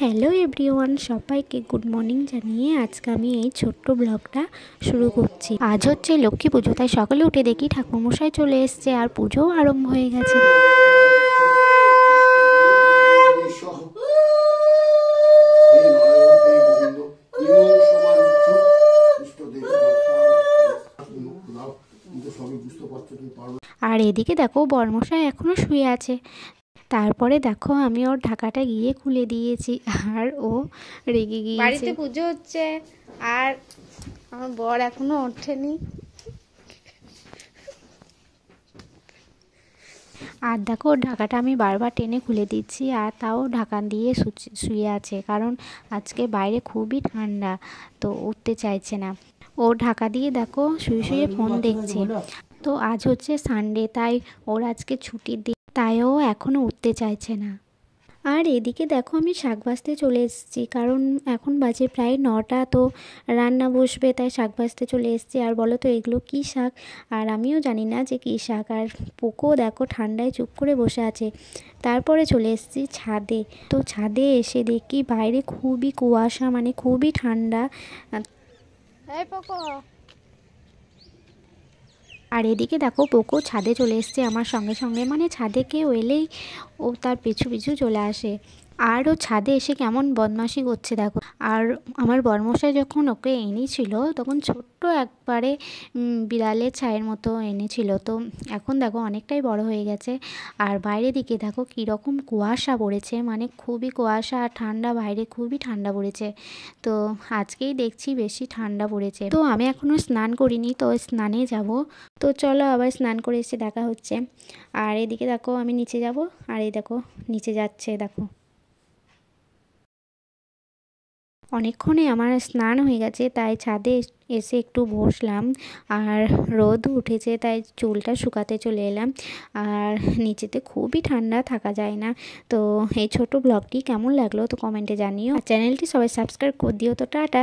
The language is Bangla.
হ্যালো এভরিওয়ান, সবাইকে গুড মর্নিং জানিয়ে আজকে আমি এই ছোট্ট ব্লগটা শুরু করছি। আজ হচ্ছে লক্ষ্মী পুজো, তাই সকালে উঠে দেখি ঠাকুরমশাই চলে এসছে আর পুজোও আরম্ভ হয়ে গেছে। আর এদিকে দেখো বরমশাই এখনো শুয়ে আছে। তারপরে দেখো আমি ওর ঢাকাটা গিয়ে খুলে দিয়েছি আর ও রেগে গিয়েছে। বাড়িতে পুজো হচ্ছে আর আমার বর এখনো ওঠেনি। আর দেখো ওর ঢাকাটা আমি বারবার টেনে খুলে দিচ্ছি আর তাও ঢাকান দিয়ে শুয়ে আছে, কারণ আজকে বাইরে খুবই ঠান্ডা, তো উঠতে চাইছে না। ও ঢাকা দিয়ে দেখো শুয়ে শুয়ে ফোন দেখছে। তো আজ হচ্ছে সানডে, তাই ওর আজকে ছুটির দিন, তাই ও এখনও উঠতে চাইছে না। আর এদিকে দেখো আমি শাক ভাজতে চলে এসেছি, কারণ এখন বাজে প্রায় 9টা, তো রান্না বসবে, তাই শাক ভাজতে চলে এসেছি। আর বলো তো এগুলো কী শাক, আর আমিও জানি না যে কী শাক। আর পোকো দেখো ঠান্ডায় চুপ করে বসে আছে। তারপরে চলে এসেছি ছাদে। তো ছাদে এসে দেখি বাইরে খুবই কুয়াশা, মানে খুবই ঠান্ডা। এই পোকো, আর এদিকে দেখো পোকো ছাদে চলে এসছে আমার সঙ্গে সঙ্গে, মানে ছাদে কেউ এলেই ও তার পিছু পিছু চলে আসে। আর ও ছাদে এসে কেমন বদমাশি করছে দেখো। আর আমার বরমশাই যখন ওকে এনেছিল তখন ছোট্ট একবারে বিড়ালের ছায়ের মতো এনেছিল, তো এখন দেখো অনেকটাই বড় হয়ে গেছে। আর বাইরের দিকে দেখো কীরকম কুয়াশা পড়েছে, মানে খুবই কুয়াশা আর ঠান্ডা, বাইরে খুবই ঠান্ডা পড়েছে। তো আজকেই দেখছি বেশি ঠান্ডা পড়েছে। তো আমি এখনও স্নান করিনি, তো স্নানে যাব। তো চলো আবার স্নান করে এসে দেখা হচ্ছে। আর এদিকে দেখো আমি নিচে যাব, আর এই দেখো নিচে যাচ্ছে দেখো। অনেকক্ষণে আমার স্নান হয়ে গেছে, তাই ছাদে এসে একটু বসলাম। আর রোদ উঠেছে, তাই চুলটা শুকাতে চলে এলাম। আর নিচেতে খুবই ঠান্ডা, থাকা যায় না। তো এই ছোট ব্লগটি কেমন লাগলো তো কমেন্টে জানিও। আর চ্যানেলটি সবাই সাবস্ক্রাইব করে দিও। তো টাটা।